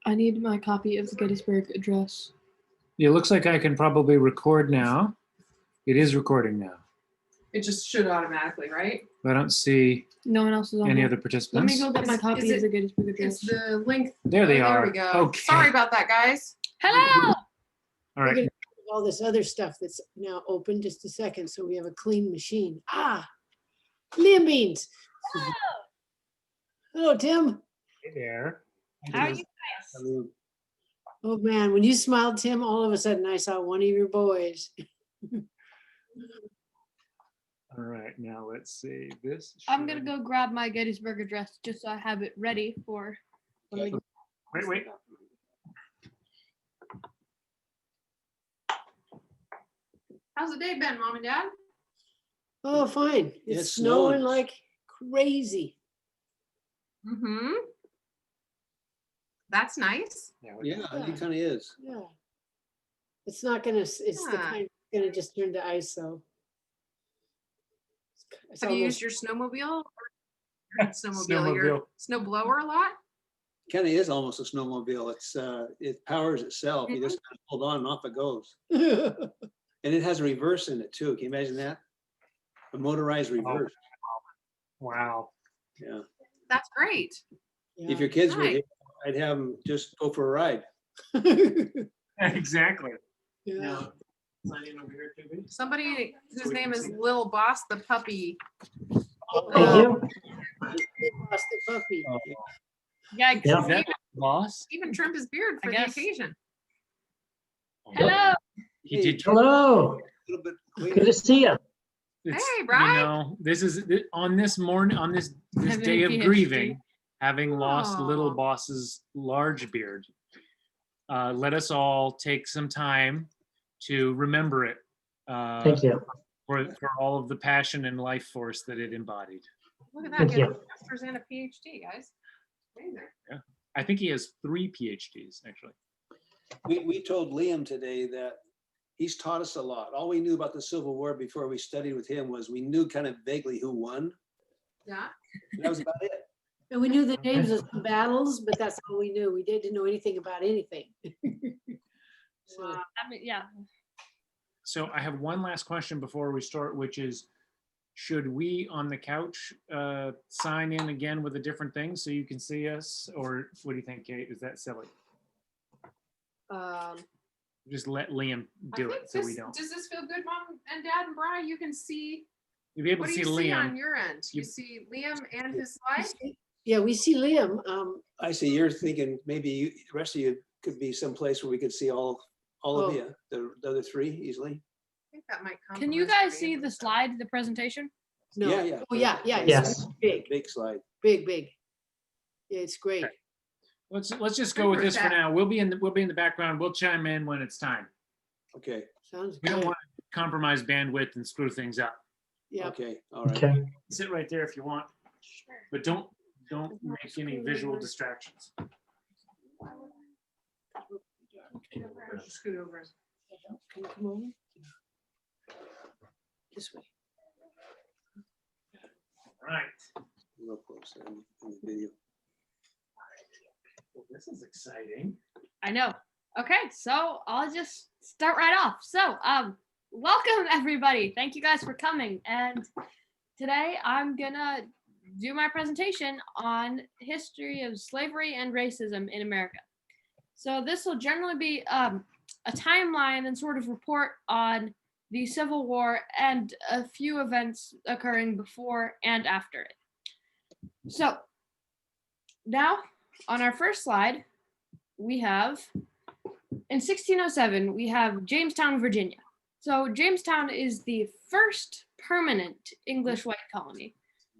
I need my copy of the Gettysburg Address. It looks like I can probably record now. It is recording now. It just should automatically, right? I don't see No one else is on any here. other Let participants. me go get my copy of the Gettysburg It's Address. the link. There they There are. we go. Okay. Sorry about that, guys. Hello! All We're right. gonna do all this other stuff that's now open. Just a second, so we have a clean machine. Liam Beans. Hello, Tim. Hey there. How are you guys? Oh man, when you smiled, Tim, all of a sudden I saw one of your boys. All right. Now let's see. This. I'm gonna should- go grab my Gettysburg Address just so I have it ready for when we Wait. How's the day been, Mom and Dad? Oh, fine. It's It's snowing snowing. like crazy. Mm-hmm. That's nice. Yeah. Yeah, it kind of is. Yeah. It's not gonna, it's the Yeah. kind gonna just turn to ice, though. It's Have you almost- used your snowmobile? Or snowmobile, your snow blower a lot? Kind of is almost a snowmobile. It powers itself. You just kind of hold on and off it goes. And it has a reverse in it too. Can you imagine that? A motorized reverse. Wow. Yeah. That's great. If your kids were Nice. here, I'd have them just go for a ride. Exactly. Yeah. Sign over here, too, please. Somebody So whose we name can is see. Lil Boss the puppy. Thank Um, you. They lost the puppy. Yikes. Yeah. Is that boss? Even trimmed his beard for the guess. occasion. Hello. He did. Hello. A little bit Good cleaner. to see you. It's, Hey, you Brian. know, this is on this morning, on this Having day a of PhD. grieving, having lost Aw. little boss's large beard. Let us all take some time to remember it Thank you. for all of the passion and life force that it embodied. Look at that. Thank He has you. a master's and a PhD, guys. Amazing. I think he has 3 PhDs actually. We told Liam today that he's taught us a lot. All we knew about the Civil War before we studied with him was we knew kind of vaguely who won. Yeah. And that was about it. And we knew the names of some battles, but that's all we knew. We didn't know anything about anything. So, Wow. I mean, yeah. So I have one last question before we start, which is, should we on the couch sign in again with a different thing so you can see us? Or what do you think, Kate? Is that silly? Just let Liam I do think it so we this- don't. Does this feel good, Mom and Dad and Brian? You can see, You'll be able what to do see you see on Liam. your end? You You- see Liam and his we slide? see- yeah, we see Liam. I see you're thinking maybe the rest of you could be someplace where we could see all of Oh. you, the other 3 easily. I think that might come. Can you guys see the slide, the presentation? No. Yeah, yeah. Oh, yeah, yeah. it's Yes. Big, Big slide. big, big. Yeah, it's great. Okay. Let's just go with this for now. We'll be in the background. We'll chime in when it's time. Okay, Sounds We don't good. want to compromise bandwidth and screw things up. Yeah. okay, all right. Okay. Sit right there if you want, but don't make any visual distractions. Scoot over. Can you come over? This way. All right. Real close in the video. Well, this is exciting. I know. Okay, so I'll just start right off. So, welcome everybody. Thank you guys for coming. And today I'm gonna do my presentation on history of slavery and racism in America. So this will generally be a timeline and sort of report on the Civil War and a few events occurring before and after it. So now on our first slide, we have in 1607, we have Jamestown, Virginia. So Jamestown is the first permanent English white colony.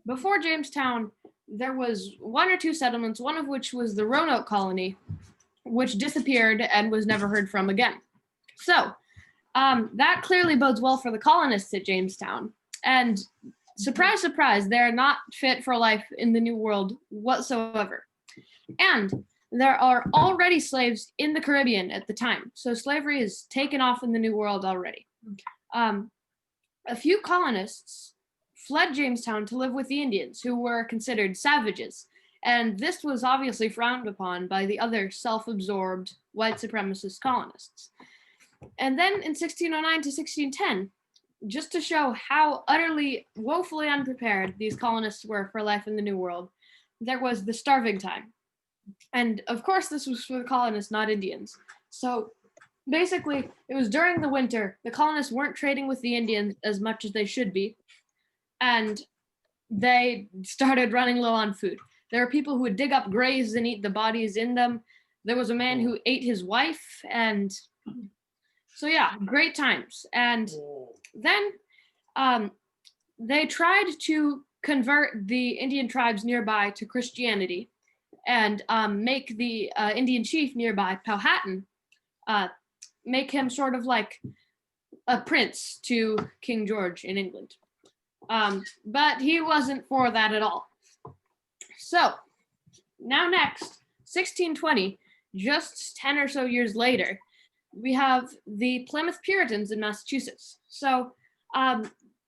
Before Jamestown, there was 1 or 2 settlements, one of which was the Roanoke colony, which disappeared and was never heard from again. So that clearly bodes well for the colonists at Jamestown. And surprise, surprise, they're not fit for life in the New World whatsoever. And there are already slaves in the Caribbean at the time. So slavery is taken off in the New World already. A few colonists fled Jamestown to live with the Indians, who were considered savages. And this was obviously frowned upon by the other self-absorbed white supremacist colonists. And then in 1609 to 1610, just to show how utterly, woefully unprepared these colonists were for life in the New World, there was the starving time. And of course, this was for the colonists, not Indians. So basically, it was during the winter. The colonists weren't trading with the Indians as much as they should be. And they started running low on food. There were people who would dig up graves and eat the bodies in them. There was a man who ate his wife. And so, yeah, great times. And then they tried to convert the Indian tribes nearby to Christianity and make the Indian chief nearby, Powhatan, make him sort of like a prince to King George in England. But he wasn't for that at all. So now next, 1620, just 10 or so years later, we have the Plymouth Puritans in Massachusetts. So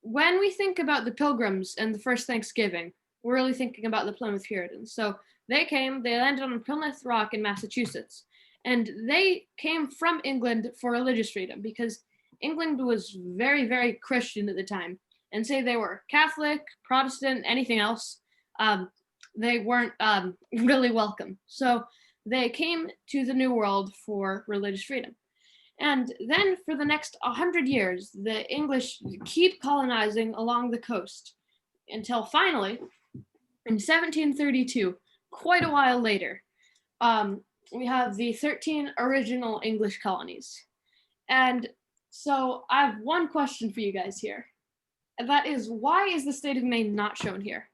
when we think about the Pilgrims and the first Thanksgiving, we're really thinking about the Plymouth Puritans. So they landed on Plymouth Rock in Massachusetts, and they came from England for religious freedom because England was very, very Christian at the time. And say they were Catholic, Protestant, anything else, they weren't really welcome. So they came to the New World for religious freedom. And then for the next 100 years, the English keep colonizing along the coast until finally, in 1732, quite a while later, we have the 13 original English colonies. And so I have one question for you guys here. And that is, why is the state of Maine not shown here?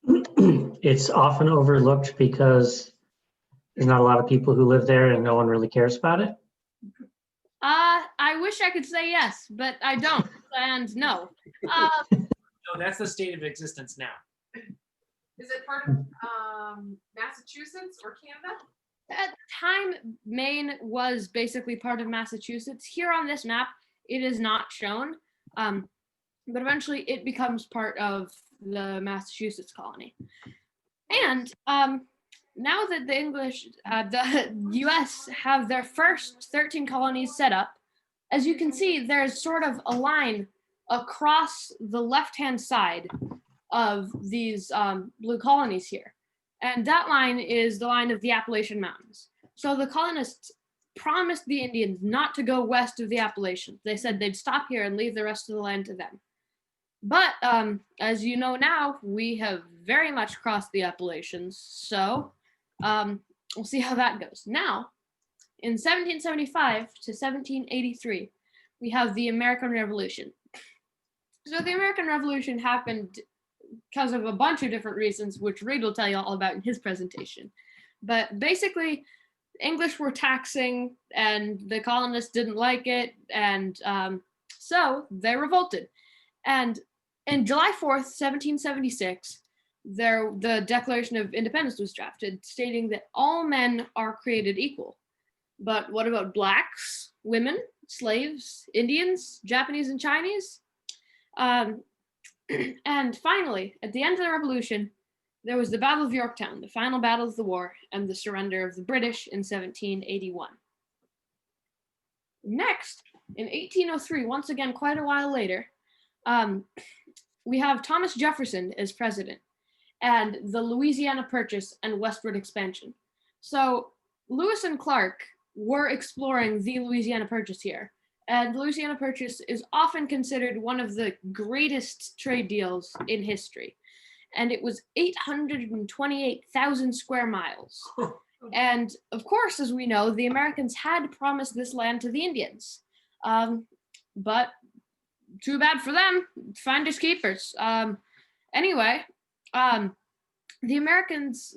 It's often overlooked because there's not a lot of people who live there and no one really cares about it. I wish I could say yes, but I don't, and no. No, that's the state of existence now. Is it part of Massachusetts or Canada? At the time, Maine was basically part of Massachusetts. Here on this map, it is not shown, but eventually it becomes part of the Massachusetts colony. And now that the US have their first 13 colonies set up, as you can see, there's sort of a line across the left-hand side of these blue colonies here. And that line is the line of the Appalachian Mountains. So the colonists promised the Indians not to go west of the Appalachians. They said they'd stop here and leave the rest of the land to them. But as you know now, we have very much crossed the Appalachians. So we'll see how that goes. Now, in 1775 to 1783, we have the American Revolution. So the American Revolution happened because of a bunch of different reasons, which Reed will tell you all about in his presentation. But basically, English were taxing and the colonists didn't like it, and so they revolted. And in July 4th, 1776, the Declaration of Independence was drafted, stating that all men are created equal. But what about blacks, women, slaves, Indians, Japanese, and Chinese? And finally, at the end of the Revolution, there was the Battle of Yorktown, the final battle of the war, and the surrender of the British in 1781. Next, in 1803, once again, quite a while later, we have Thomas Jefferson as president and the Louisiana Purchase and westward expansion. So Lewis and Clark were exploring the Louisiana Purchase here. And the Louisiana Purchase is often considered one of the greatest trade deals in history. And it was 828,000 square miles. And of course, as we know, the Americans had promised this land to the Indians. But too bad for them, finders keepers. Anyway, the Americans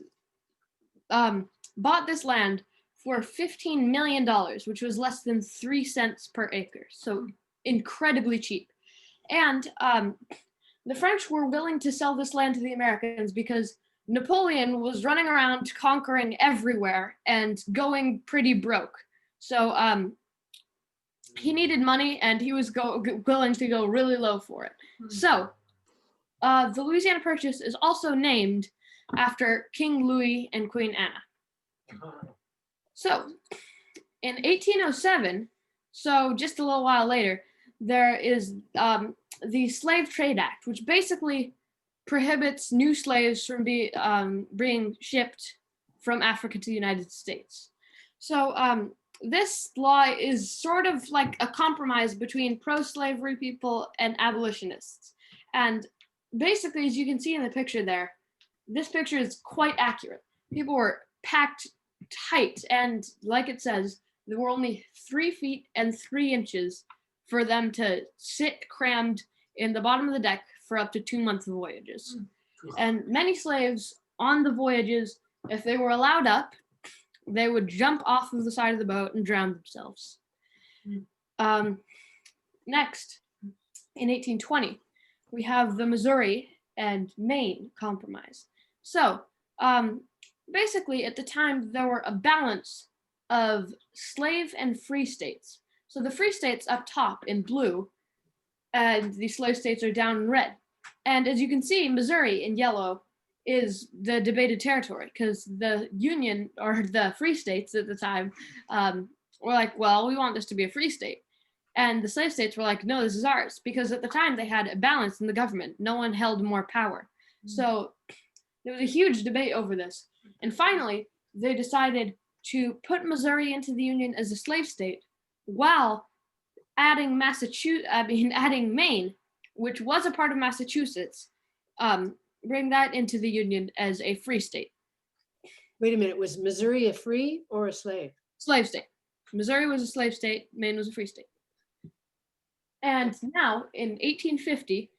bought this land for $15 million, which was less than 3 cents per acre. So incredibly cheap. And the French were willing to sell this land to the Americans because Napoleon was running around conquering everywhere and going pretty broke. So he needed money and he was willing to go really low for it. So the Louisiana Purchase is also named after King Louis and Queen Anna. So, in 1807, so just a little while later, there is the Slave Trade Act, which basically prohibits new slaves from being shipped from Africa to the United States. So this law is sort of like a compromise between pro-slavery people and abolitionists. And basically, as you can see in the picture there, this picture is quite accurate. People were packed tight, and like it says, there were only 3 feet and 3 inches for them to sit crammed in the bottom of the deck for up to 2 months of voyages. And many slaves on the voyages, if they were allowed up, they would jump off of the side of the boat and drown themselves. Next, in 1820, we have the Missouri and Maine Compromise. So basically, at the time, there were a balance of slave and free states. So the free states up top in blue, and the slave states are down in red. And as you can see, Missouri in yellow is the debated territory, because the Union, or the free states at the time, were like, well, we want this to be a free state. And the slave states were like, no, this is ours, because at the time they had a balance in the government. No one held more power. So there was a huge debate over this. And finally, they decided to put Missouri into the Union as a slave state, while adding Maine, which was a part of Massachusetts, bring that into the Union as a free state. Wait a minute, was Missouri a free or a slave? Slave state. Missouri was a slave state, Maine was a free state. And now, in 1850,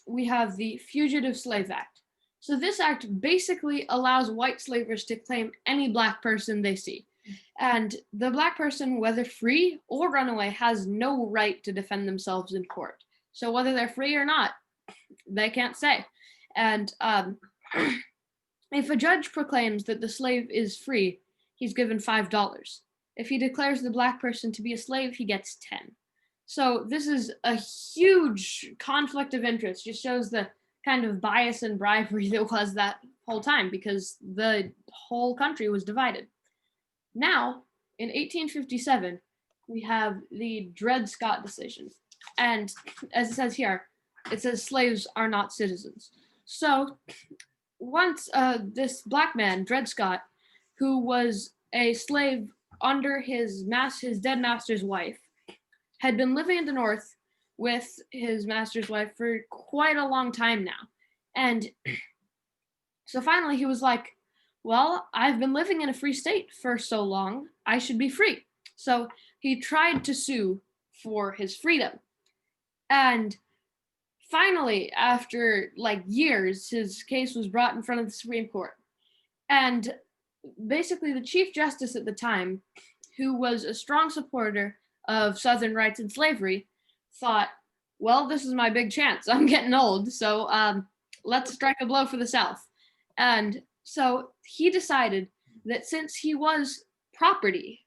we have the Fugitive Slave Act. So this act basically allows white slavers to claim any black person they see. And the black person, whether free or runaway, has no right to defend themselves in court. So whether they're free or not, they can't say. And if a judge proclaims that the slave is free, he's given $5. If he declares the black person to be a slave, he gets 10. So this is a huge conflict of interest. Just shows the kind of bias and bribery that was that whole time, because the whole country was divided. Now, in 1857, we have the Dred Scott decision. And as it says here, it says slaves are not citizens. So once this black man, Dred Scott, who was a slave under his dead master's wife, had been living in the North with his master's wife for quite a long time now. And so finally he was like, well, I've been living in a free state for so long, I should be free. So he tried to sue for his freedom. And finally, after like years, his case was brought in front of the Supreme Court. And basically the Chief Justice at the time, who was a strong supporter of Southern rights and slavery, thought, well, this is my big chance. I'm getting old, so let's strike a blow for the South. And so he decided that since he was property,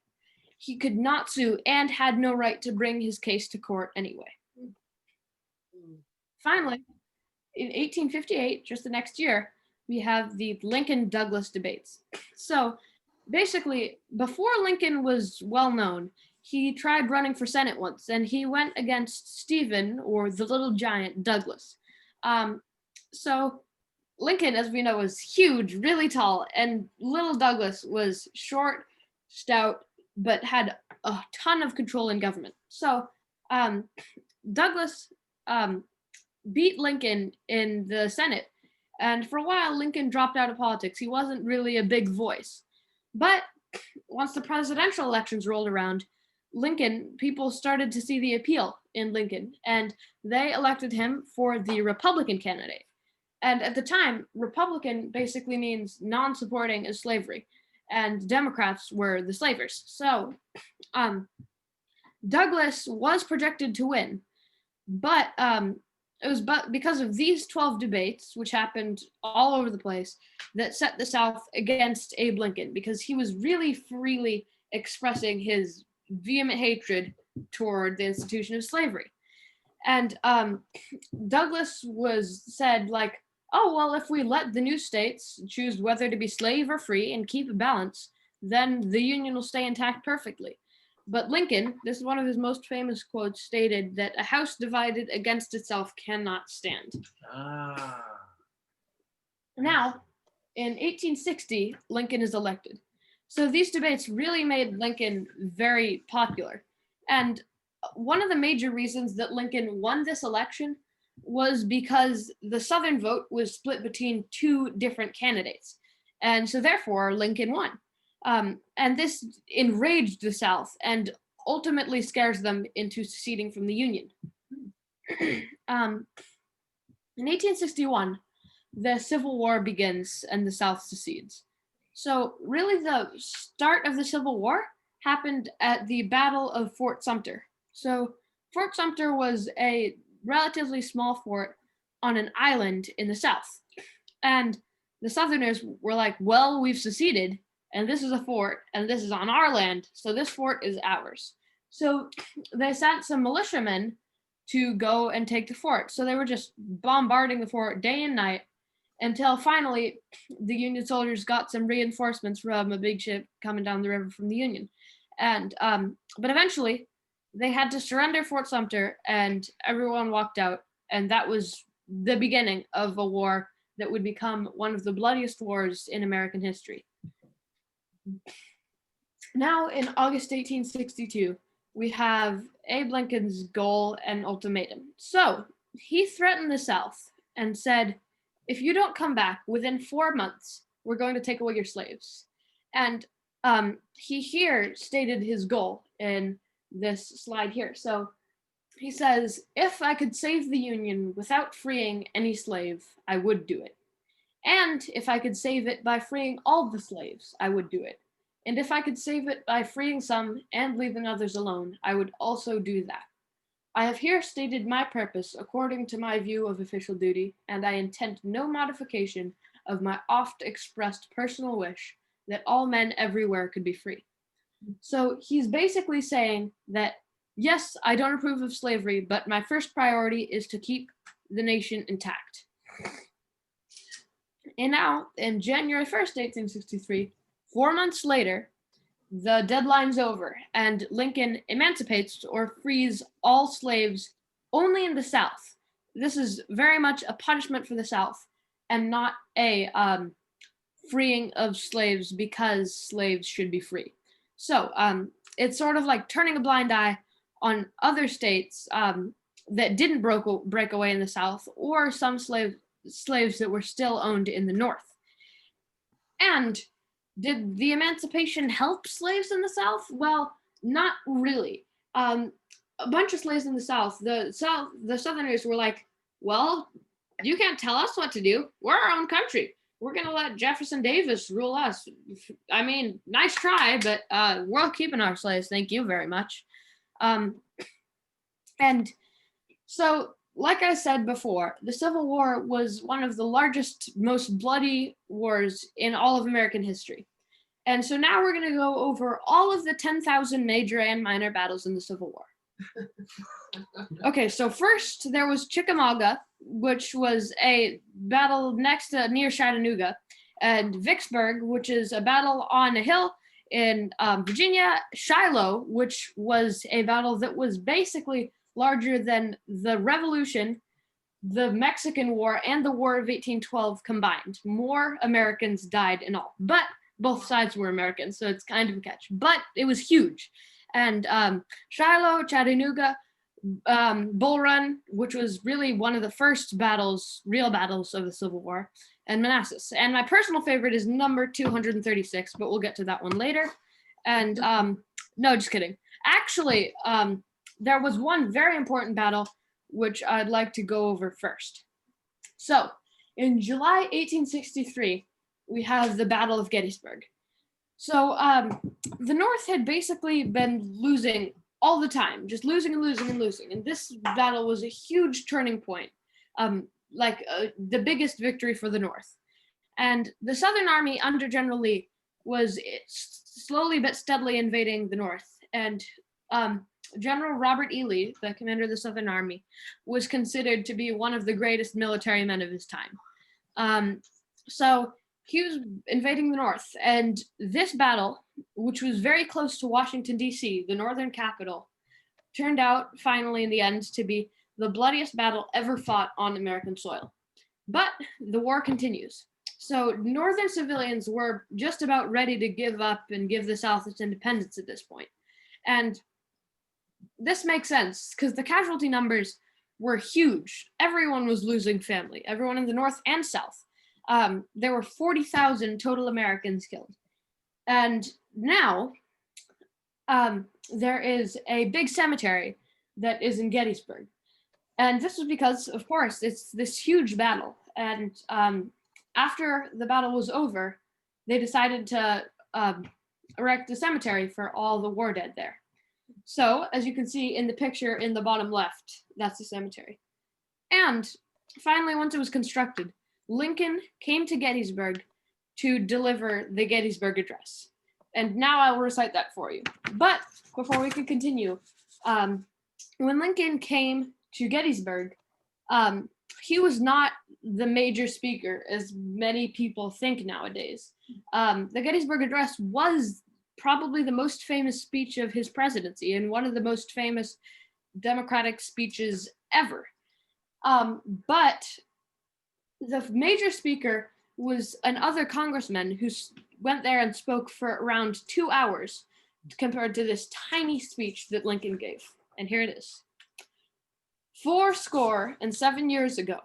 he could not sue and had no right to bring his case to court anyway. Finally, in 1858, just the next year, we have the Lincoln-Douglas debates. So basically, before Lincoln was well known, he tried running for Senate once, and he went against Stephen, or the little giant, Douglas. So Lincoln, as we know, was huge, really tall, and little Douglas was short, stout, but had a ton of control in government. So Douglas beat Lincoln in the Senate, and for a while, Lincoln dropped out of politics. He wasn't really a big voice. But once the presidential elections rolled around, people started to see the appeal in Lincoln, and they elected him for the Republican candidate. And at the time, Republican basically means non-supporting of slavery, and Democrats were the slavers. So Douglas was projected to win, but it was because of these 12 debates, which happened all over the place, that set the South against Abe Lincoln, because he was really freely expressing his vehement hatred toward the institution of slavery. And Douglas said like, oh, well, if we let the new states choose whether to be slave or free and keep a balance, then the Union will stay intact perfectly. But Lincoln, this is one of his most famous quotes, stated that a house divided against itself cannot stand. Ah. Now, in 1860, Lincoln is elected. So these debates really made Lincoln very popular. And one of the major reasons that Lincoln won this election was because the Southern vote was split between two different candidates. And so therefore, Lincoln won. And this enraged the South and ultimately scares them into seceding from the Union. In 1861, the Civil War begins and the South secedes. So really the start of the Civil War happened at the Battle of Fort Sumter. So Fort Sumter was a relatively small fort on an island in the South. And the Southerners were like, well, we've seceded, and this is a fort, and this is on our land, so this fort is ours. So they sent some militiamen to go and take the fort. So they were just bombarding the fort day and night until finally the Union soldiers got some reinforcements from a big ship coming down the river from the Union. And but eventually they had to surrender Fort Sumter and everyone walked out. And that was the beginning of a war that would become one of the bloodiest wars in American history. Now in August 1862, we have Abe Lincoln's goal and ultimatum. So he threatened the South and said, if you don't come back within 4 months, we're going to take away your slaves. And he here stated his goal in this slide here. So he says, if I could save the Union without freeing any slave, I would do it. And if I could save it by freeing all the slaves, I would do it. And if I could save it by freeing some and leaving others alone, I would also do that. I have here stated my purpose according to my view of official duty, and I intend no modification of my oft expressed personal wish that all men everywhere could be free. So he's basically saying that, yes, I don't approve of slavery, but my first priority is to keep the nation intact. And now, in January 1st, 1863, 4 months later, the deadline's over, and Lincoln emancipates or frees all slaves only in the South. This is very much a punishment for the South and not a freeing of slaves because slaves should be free. So it's sort of like turning a blind eye on other states that didn't break away in the South, or some slaves that were still owned in the North. And did the emancipation help slaves in the South? Well, not really. A bunch of slaves in the South, the Southerners were like, well, you can't tell us what to do. We're our own country. We're going to let Jefferson Davis rule us. I mean, nice try, but we're keeping our slaves. Thank you very much. And so, like I said before, the Civil War was one of the largest, most bloody wars in all of American history. And so now we're going to go over all of the 10,000 major and minor battles in the Civil War. Okay, so first there was Chickamauga, which was a battle near Chattanooga, and Vicksburg, which is a battle on a hill in Virginia, Shiloh, which was a battle that was basically larger than the Revolution, the Mexican War, and the War of 1812 combined. More Americans died in all, but both sides were Americans, so it's kind of a catch. But it was huge. And Shiloh, Chattanooga, Bull Run, which was really one of the first real battles of the Civil War, and Manassas. And my personal favorite is number 236, but we'll get to that one later. And no, just kidding. Actually, there was one very important battle which I'd like to go over first. So in July 1863, we have the Battle of Gettysburg. So the North had basically been losing all the time, just losing and losing and losing. And this battle was a huge turning point, the biggest victory for the North. And the Southern Army under General Lee was slowly but steadily invading the North. And General Robert E. Lee, the commander of the Southern Army, was considered to be one of the greatest military men of his time. So he was invading the North, and this battle, which was very close to Washington, D.C., the northern capital, turned out finally in the end to be the bloodiest battle ever fought on American soil. But the war continues. So northern civilians were just about ready to give up and give the South its independence at this point. And this makes sense because the casualty numbers were huge. Everyone was losing family, everyone in the North and South. There were 40,000 total Americans killed. And now there is a big cemetery that is in Gettysburg. And this was because, of course, it's this huge battle. And after the battle was over, they decided to erect a cemetery for all the war dead there. So, as you can see in the picture in the bottom left, that's the cemetery. And finally, once it was constructed, Lincoln came to Gettysburg to deliver the Gettysburg Address. And now I will recite that for you. But before we can continue, when Lincoln came to Gettysburg, he was not the major speaker, as many people think nowadays. The Gettysburg Address was probably the most famous speech of his presidency and one of the most famous Democratic speeches ever. But the major speaker was another congressman who went there and spoke for around 2 hours compared to this tiny speech that Lincoln gave. And here it is. 77 years ago,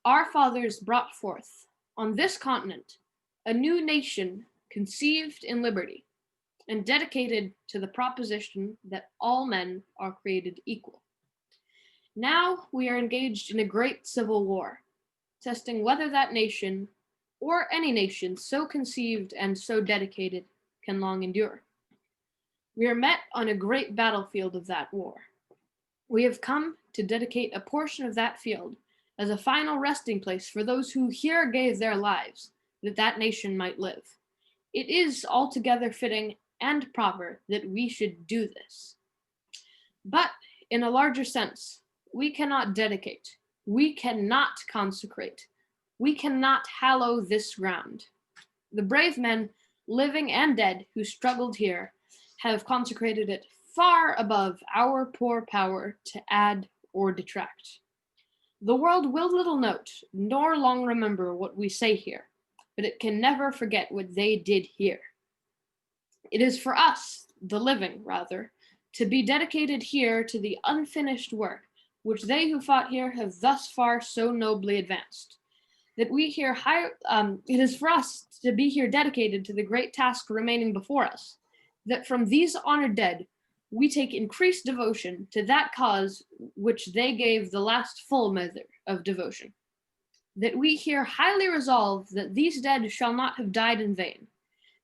our fathers brought forth on this continent a new nation conceived in liberty and dedicated to the proposition that all men are created equal. Now we are engaged in a great civil war, testing whether that nation or any nation so conceived and so dedicated can long endure. We are met on a great battlefield of that war. We have come to dedicate a portion of that field as a final resting place for those who here gave their lives that that nation might live. It is altogether fitting and proper that we should do this. But in a larger sense, we cannot dedicate, we cannot consecrate, we cannot hallow this ground. The brave men, living and dead, who struggled here, have consecrated it far above our poor power to add or detract. The world will little note, nor long remember what we say here, but it can never forget what they did here. It is for us, the living, rather, to be dedicated here to the unfinished work which they who fought here have thus far so nobly advanced. That we here it is for us to be here dedicated to the great task remaining before us, that from these honored dead, we take increased devotion to that cause which they gave the last full measure of devotion. That we here highly resolve that these dead shall not have died in vain,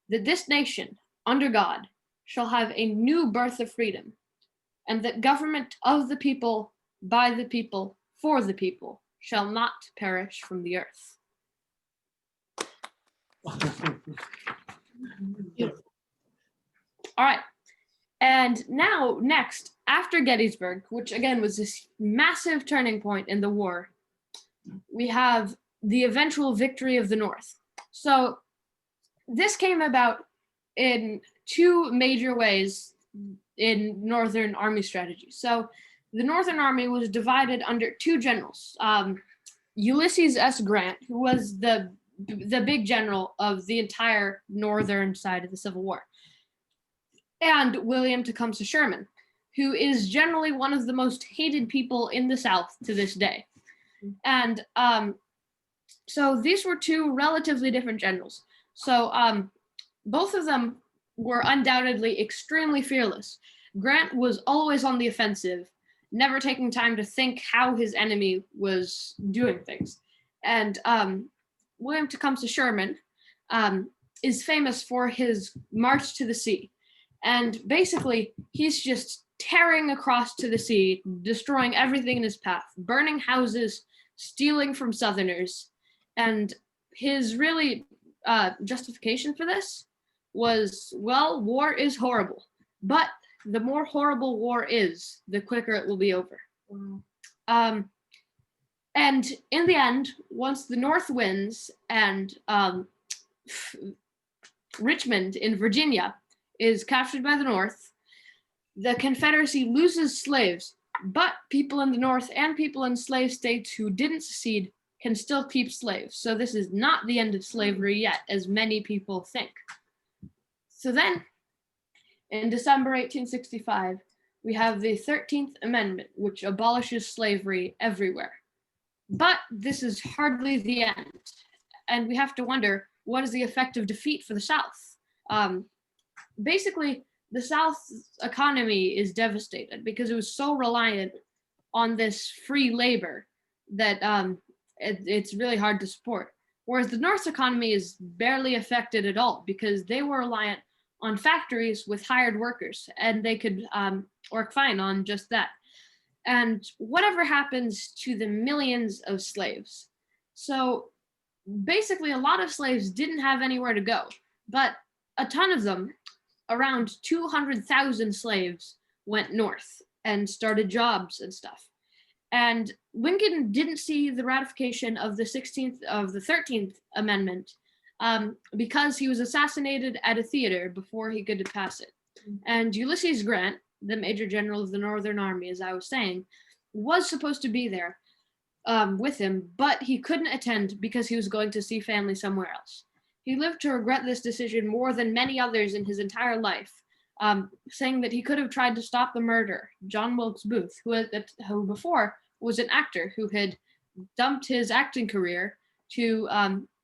that this nation, under God, shall have a new birth of freedom, and that government of the people, by the people, for the people, shall not perish from the earth. All right. And now, next, after Gettysburg, which again was this massive turning point in the war, we have the eventual victory of the North. So this came about in two major ways in Northern Army strategy. So the Northern Army was divided under two generals, Ulysses S. Grant, who was the big general of the entire northern side of the Civil War, and William Tecumseh Sherman, who is generally one of the most hated people in the South to this day. And so these were two relatively different generals. So both of them were undoubtedly extremely fearless. Grant was always on the offensive, never taking time to think how his enemy was doing things. And William Tecumseh Sherman is famous for his march to the sea. And basically, he's just tearing across to the sea, destroying everything in his path, burning houses, stealing from Southerners. And his really justification for this was, well, war is horrible, but the more horrible war is, the quicker it will be over. And in the end, once the North wins and Richmond in Virginia is captured by the North, the Confederacy loses slaves, but people in the North and people in slave states who didn't secede can still keep slaves. So this is not the end of slavery yet, as many people think. So then, in December 1865, we have the 13th Amendment, which abolishes slavery everywhere. But this is hardly the end. And we have to wonder, what is the effect of defeat for the South? Basically, the South's economy is devastated because it was so reliant on this free labor that it's really hard to support. Whereas the North's economy is barely affected at all because they were reliant on factories with hired workers, and they could work fine on just that. And whatever happens to the millions of slaves? So basically, a lot of slaves didn't have anywhere to go, but a ton of them, around 200,000 slaves, went north and started jobs and stuff. And Lincoln didn't see the ratification of the 13th Amendment because he was assassinated at a theater before he could pass it. And Ulysses Grant, the Major General of the Northern Army, as I was saying, was supposed to be there with him, but he couldn't attend because he was going to see family somewhere else. He lived to regret this decision more than many others in his entire life, saying that he could have tried to stop the murder. John Wilkes Booth, who before was an actor who had dumped his acting career to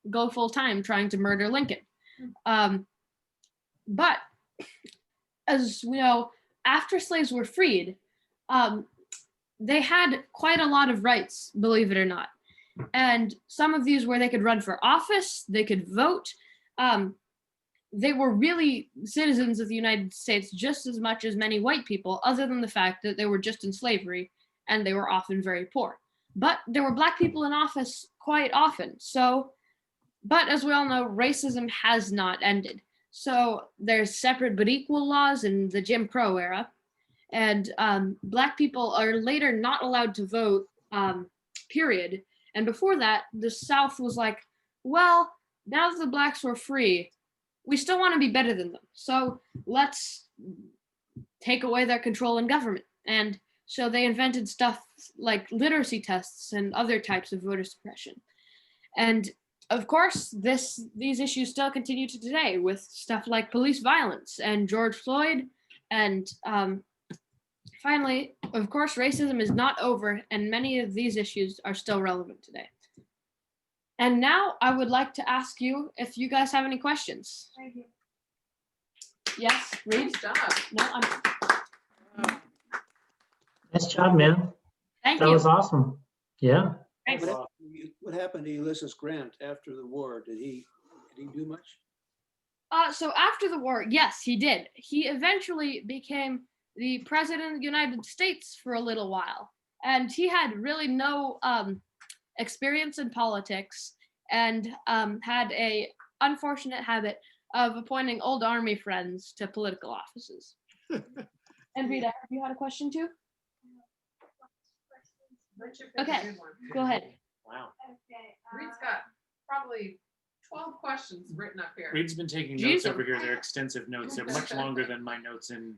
go full-time trying to murder Lincoln. But as we know, after slaves were freed, they had quite a lot of rights, believe it or not. And some of these where they could run for office, they could vote. They were really citizens of the United States just as much as many white people, other than the fact that they were just in slavery and they were often very poor. But there were Black people in office quite often. But as we all know, racism has not ended. So there's separate but equal laws in the Jim Crow era. And Black people are later not allowed to vote, period. And before that, the South was like, well, now that the Blacks were free, we still want to be better than them. So let's take away their control in government. And so they invented stuff like literacy tests and other types of voter suppression. And of course, these issues still continue to today with stuff like police violence and George Floyd. And finally, of course, racism is not over, and many of these issues are still relevant today. And now I would like to ask you if you guys have any questions. Yes, Reed? Nice job. No, I'm. Nice job, man. Thank That you. was awesome. Yeah. Thanks. What happened to Ulysses Grant after the war? Did he do much? So after the war, yes, he did. He eventually became the president of the United States for a little while. And he had really no experience in politics and had a unfortunate habit of appointing old army friends to political offices. And Rita, have you had a question too? Let you pick a Okay, good one. go ahead. Wow. Reed's got probably 12 questions written up here. Reed's been taking notes Jesus. over here. They're extensive notes. They're much longer than my notes in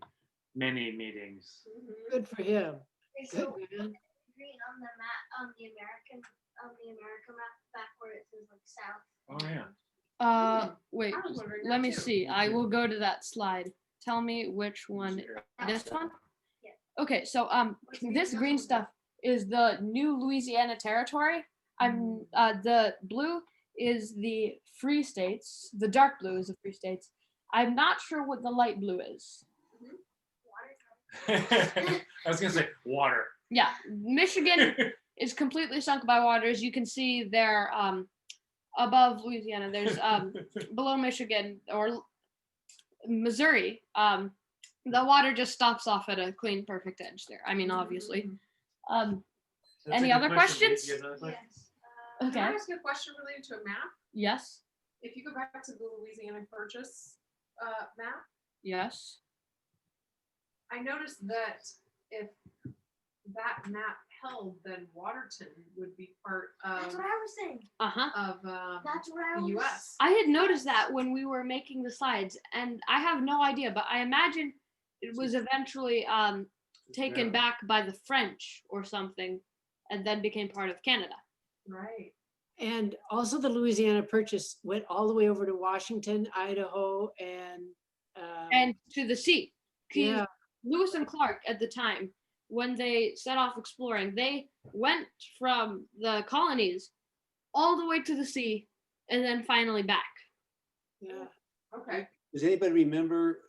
many meetings. Good for him. Okay, Good, so man. green on the map, on the America map, back where it says like south. Oh yeah. Wait, I was wondering let that me too. see. I will go to that slide. Tell me which one. This one? Yeah. Okay, so this green stuff is the new Louisiana Territory. The blue is the Free States. The dark blue is the Free States. I'm not sure what the light blue is. I was gonna say water. Yeah, Michigan is completely sunk by water. As you can see there, above Louisiana, there's below Michigan or Missouri. The water just stops off at a clean, perfect edge there. I mean, obviously. That's a Any good other question. questions? You have another question? Yes. Can I Okay. ask you a question related to a map? Yes. If you go back to the Louisiana Purchase map, Yes. I noticed that if that map held, then Waterton would be part That's of, what I was saying. Uh-huh. That's what I the was. US. I had noticed that when we were making the slides, and I have no idea, but I imagine it was eventually taken Yeah. back by the French or something, and then became part of Canada. Right. And also the Louisiana Purchase went all the way over to Washington, Idaho, and And to the sea. 'Cause yeah, Lewis and Clark at the time, when they set off exploring, they went from the colonies all the way to the sea and then finally back. yeah. Okay. Does anybody remember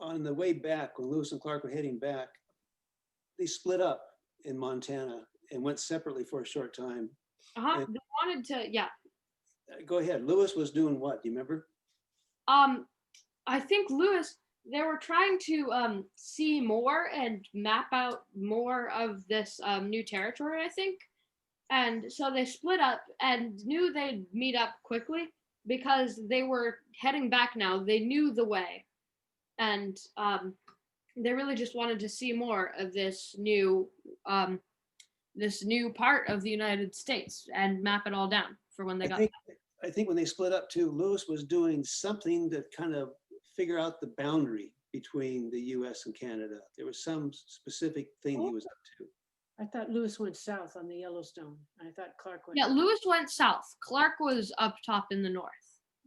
on the way back, when Lewis and Clark were heading back, they split up in Montana and went separately for a short time. Uh-huh. Yeah. They wanted to, yeah. Go ahead. Lewis was doing what? Do you remember? I think Lewis, they were trying to see more and map out more of this new territory, I think. And so they split up and knew they'd meet up quickly because they were heading back now. They knew the way. And they really just wanted to see more of this new part of the United States and map it all down for when they got I think when they split up too, Lewis was doing something to kind of figure out the boundary between the US and Canada. There was some specific thing he was up to. I thought Lewis went south on the Yellowstone. I thought Clark went Yeah, Lewis went south. Clark was up top in the north.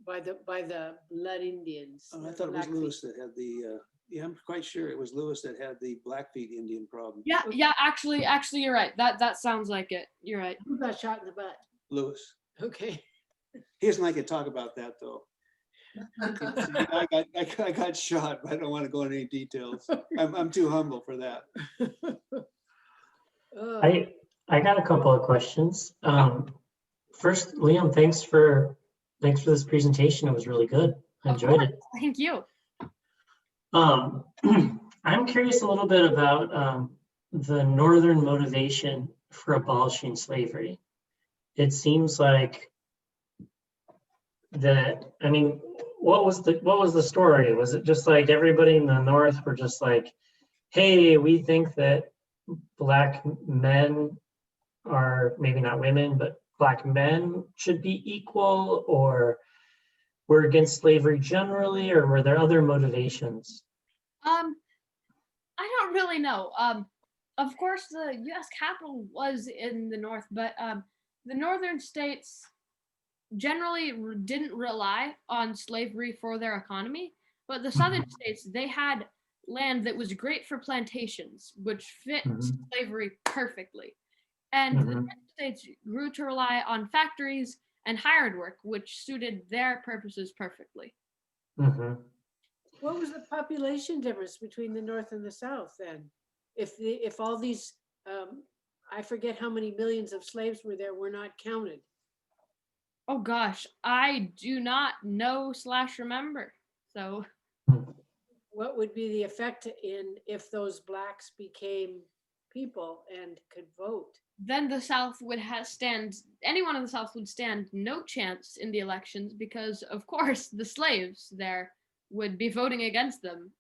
by the Blood Indians. Oh, I the thought it was Blackfeet. Lewis that had the, yeah, I'm quite sure it was Lewis that had the Blackfeet Indian problem. Yeah, yeah, actually you're right. That sounds like it. You're right. Who got shot in the butt? Lewis. Okay. He doesn't like to talk about that though. I got shot, but I don't want to go into any details. I'm too humble for that. Oh, I got a couple of questions. First, Liam, thanks for this presentation. It was really good. I Of enjoyed course. it. Thank you. I'm curious a little bit about the northern motivation for abolishing slavery. It seems like that, I mean, what was the story? Was it just like everybody in the North were just like, hey, we think that Black men are, maybe not women, but Black men should be equal, or we're against slavery generally, or were there other motivations? I don't really know. Of course, the U.S. Capitol was in the north, but the northern states generally didn't rely on slavery for their economy. But the southern states, they had land that was great for plantations, which fit slavery perfectly. And the northern states grew to rely on factories and hired work, which suited their purposes perfectly. what was the population difference between the North and the South then? If all these, I forget how many millions of slaves were not counted. Oh gosh, I do not know / remember. So What would be the effect if those Blacks became people and could vote? then the South would anyone in the South would stand no chance in the elections because, of course, the slaves there would be voting against them.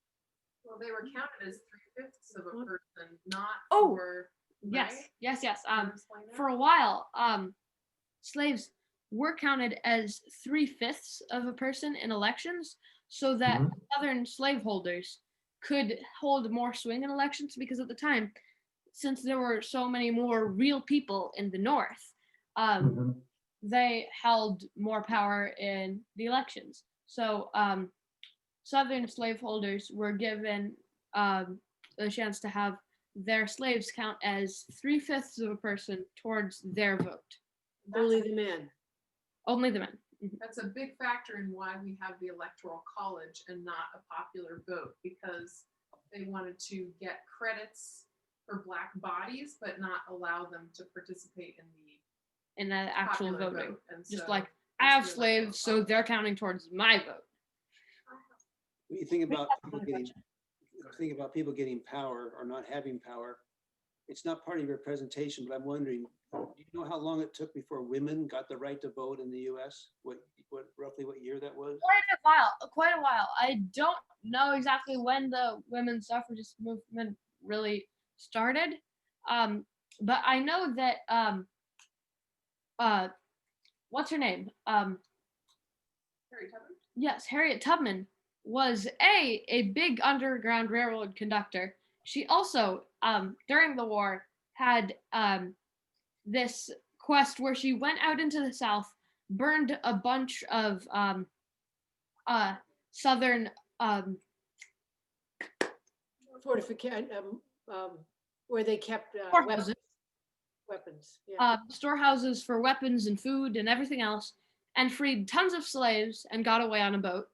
Well, they were counted as 3/5 of a person, not Oh, for. Yes, right? yes, yes. Can you explain that? For a while, slaves were counted as 3/5 of a person in elections, so that Southern slaveholders could hold more swing in elections because at the time, since there were so many more real people in the North, they held more power in the elections. So Southern slaveholders were given the chance to have their slaves count as 3/5 of a person towards their vote. Only the men. Only the men. That's a big factor in why we have the Electoral College and not a popular vote, because they wanted to get credits for Black bodies, but not allow them to participate in the Actual popular voting. vote. And Just so like, I have that's the Electoral slaves, so College. they're counting towards my vote. When you think about people getting power or not having power, it's not part of your presentation, but I'm wondering, do you know how long it took before women got the right to vote in the US? What, roughly what year that was? Quite a while. I don't know exactly when the women's suffragist movement really started, but I know that what's her name? Harry Tubman? Yes, Harriet Tubman was a big Underground Railroad conductor. She also, during the war, had this quest where she went out into the South, burned a bunch of Southern Fortification, where they kept storehouses, weapons. Yeah. storehouses for weapons and food and everything else, and freed tons of slaves and got away on a boat.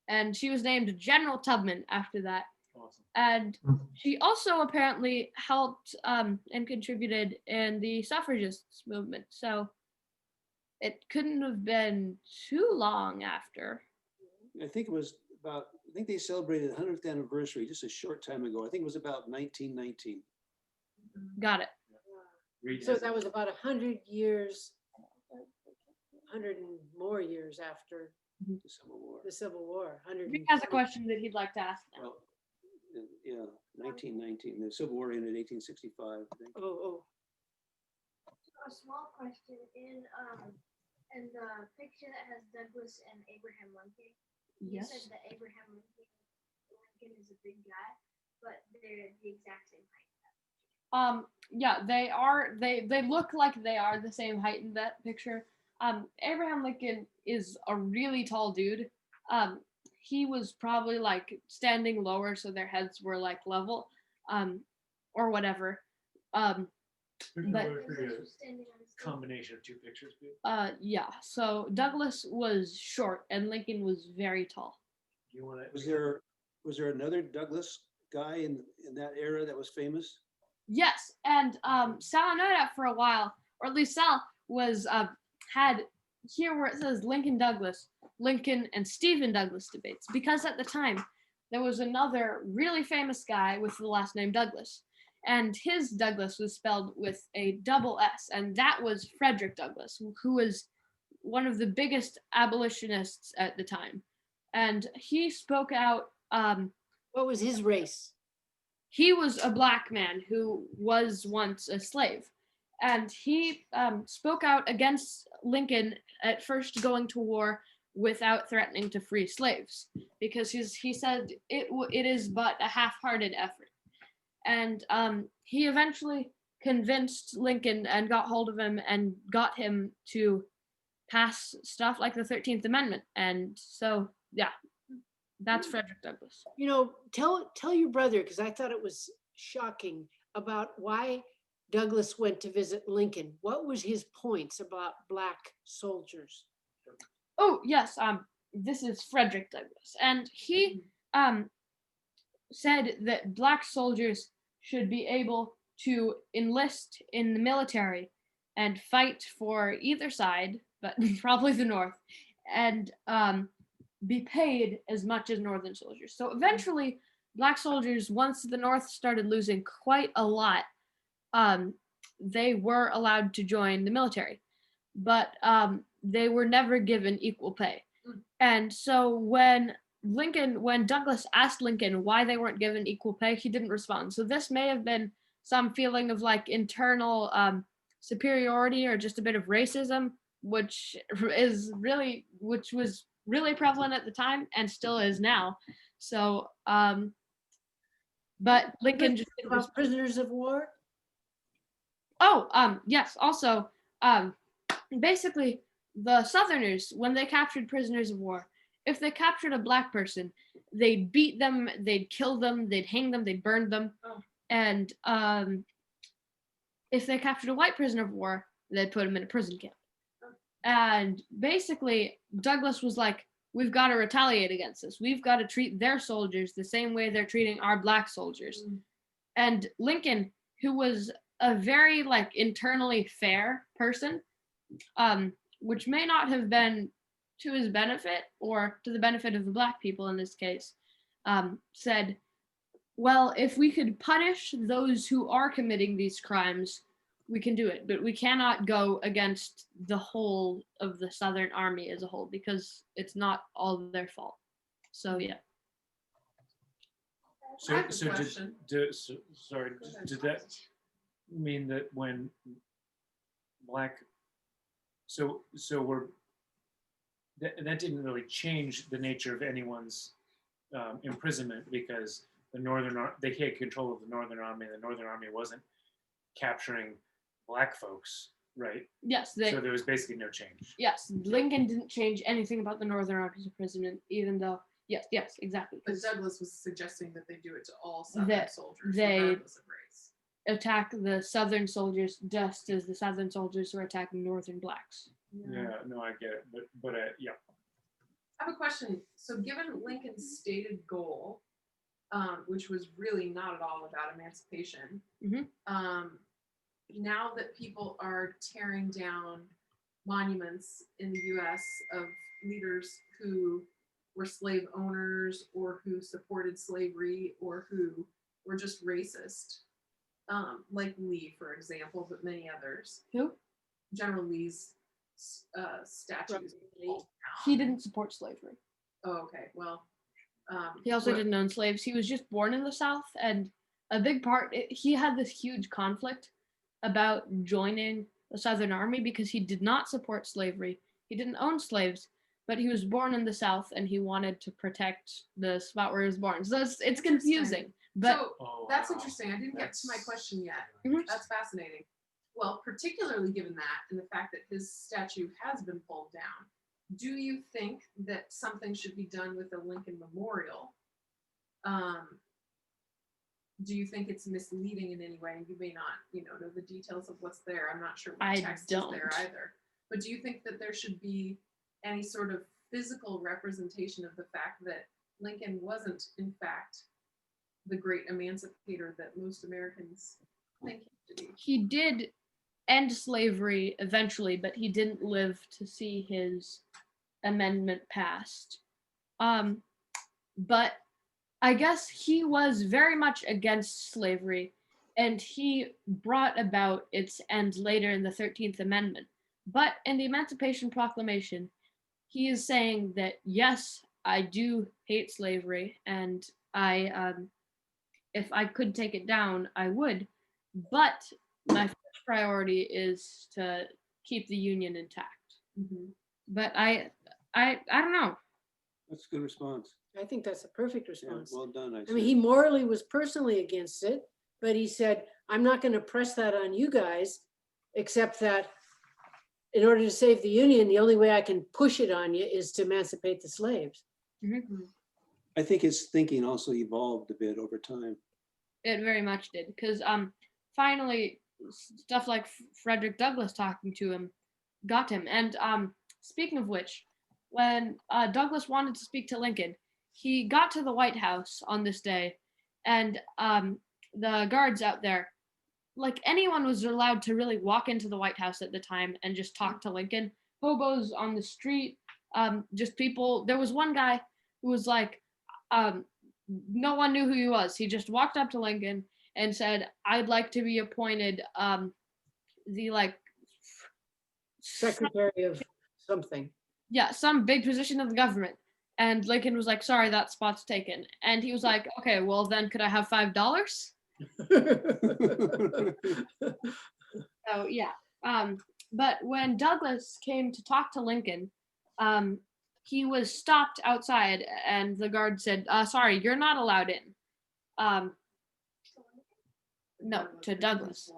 And she was named General Tubman after that. Awesome. And she also apparently helped and contributed in the suffragists movement. So it couldn't have been too long after. I think it was about, I think they celebrated the 100th anniversary just a short time ago. I think it was about 1919. Got it. Reed So has that it. was about 100 years, 100 and more years after The Civil War. the Civil War. 100. Rick has a question that he'd like to ask now. Well, yeah, 1919. The Civil War ended in 1865. I think. Oh, A small question in the picture that has Douglas and Abraham Lincoln. You Yes. said that Abraham Lincoln is a big guy, but they're the exact same height. Yeah, they are. They look like they are the same height in that picture. Abraham Lincoln is a really tall dude. He was probably like standing lower, so their heads were like level, or whatever. But Standing on his feet. Combination of two pictures. Dude. yeah. So Douglas was short, and Lincoln was very tall. Do you want to? Was there another Douglas guy in that era that was famous? Yes, and Sal and O'da for a while, or at least Sal was had here where it says Lincoln Douglas, Lincoln and Stephen Douglas debates, because at the time there was another really famous guy with the last name Douglas, and his Douglas was spelled with a double S, and that was Frederick Douglass, who was one of the biggest abolitionists at the time, and he spoke out. what was his race? He was a black man who was once a slave, and he spoke out against Lincoln at first going to war without threatening to free slaves, because he said it is but a half-hearted effort. And he eventually convinced Lincoln and got hold of him and got him to pass stuff like the 13th Amendment. And so, yeah, that's Frederick Douglass. You know, tell your brother, because I thought it was shocking about why Douglas went to visit Lincoln. What was his points about black soldiers? Oh, yes, this is Frederick Douglass, and he said that black soldiers should be able to enlist in the military and fight for either side, but probably the North, and be paid as much as Northern soldiers. So eventually, black soldiers, once the North started losing quite a lot, they were allowed to join the military, but they were never given equal pay. And so when Douglas asked Lincoln why they weren't given equal pay, he didn't respond. So this may have been some feeling of like internal superiority or just a bit of racism, which was really prevalent at the time and still is now. So, but Lincoln just didn't About prisoners of war? yes. Also, basically, the Southerners, when they captured prisoners of war, if they captured a black person, they'd beat them, they'd kill them, they'd hang them, they'd burn them. Oh. And if they captured a white prisoner of war, they'd put him in a prison camp. And basically, Douglas was like, we've got to retaliate against this. We've got to treat their soldiers the same way they're treating our black soldiers. And Lincoln, who was a very like internally fair person, which may not have been to his benefit or to the benefit of the black people in this case, said, well, if we could punish those who are committing these crimes we can do it, but we cannot go against the whole of the Southern Army as a whole because it's not all their fault. So yeah. I So, have a so question. sorry, Go ahead. did that mean that when black, so we're, that didn't really change the nature of anyone's imprisonment because they had control of the Northern Army. The Northern Army wasn't capturing black folks, right? Yes, So there was basically no change. yes, Lincoln didn't change anything about the Northern Army's imprisonment, even though yes, exactly. But 'cause Douglas was suggesting that they do it to all Southern That soldiers, they- regardless of race. attack the Southern soldiers just as the Southern soldiers were attacking Northern blacks. Yeah, no, I get it, but yeah. I have a question. So given Lincoln's stated goal, which was really not at all about emancipation, Mhm. Now that people are tearing down monuments in the US of leaders who were slave owners or who supported slavery or who were just racist, like Lee, for example, but many others. Who? General Lee's statues. He didn't support slavery. Oh, okay. Well, He also what- didn't own slaves. He was just born in the South, and a big part, he had this huge conflict about joining the Southern Army because he did not support slavery. He didn't own slaves, but he was born in the South and he wanted to protect the spot where he was born. So it's confusing. But so Oh, that's wow. interesting. I didn't get to my That's- question yet. Mhm. That's fascinating. Well, particularly given that and the fact that his statue has been pulled down, do you think that something should be done with the Lincoln Memorial? Do you think it's misleading in any way? You may not, know the details of what's there. I'm not sure what I text is there don't. either. But do you think that there should be any sort of physical representation of the fact that Lincoln wasn't, in fact, the great emancipator that most Americans think him to be? he did end slavery eventually, but he didn't live to see his amendment passed. But I guess he was very much against slavery, and he brought about its end later in the 13th Amendment. But in the Emancipation Proclamation, he is saying that, yes, I do hate slavery, and if I could take it down, I would. But my first priority is to keep the Union intact. Mm-hmm. But I don't know. That's a good response. I think that's a perfect Yeah, response. well done. I mean, he morally was personally against it, but he said, I'm not going to press that on you guys, except that in order to save the Union, the only way I can push it on you is to emancipate the slaves. I think his thinking also evolved a bit over time. It very much did, because finally stuff like Frederick Douglass talking to him got him. And speaking of which, when Douglass wanted to speak to Lincoln, he got to the White House on this day, and the guards out there, like anyone was allowed to really walk into the White House at the time and just talk to Lincoln. Hobos on the street, just people. There was one guy who was like, no one knew who he was. He just walked up to Lincoln and said, I'd like to be appointed the Secretary of something. yeah, some big position of the government. And Lincoln was like, sorry, that spot's taken. And he was like, okay, well then could I have $5? So yeah. But when Douglass came to talk to Lincoln, he was stopped outside and the guard said, sorry, you're not allowed in. No, to Douglass.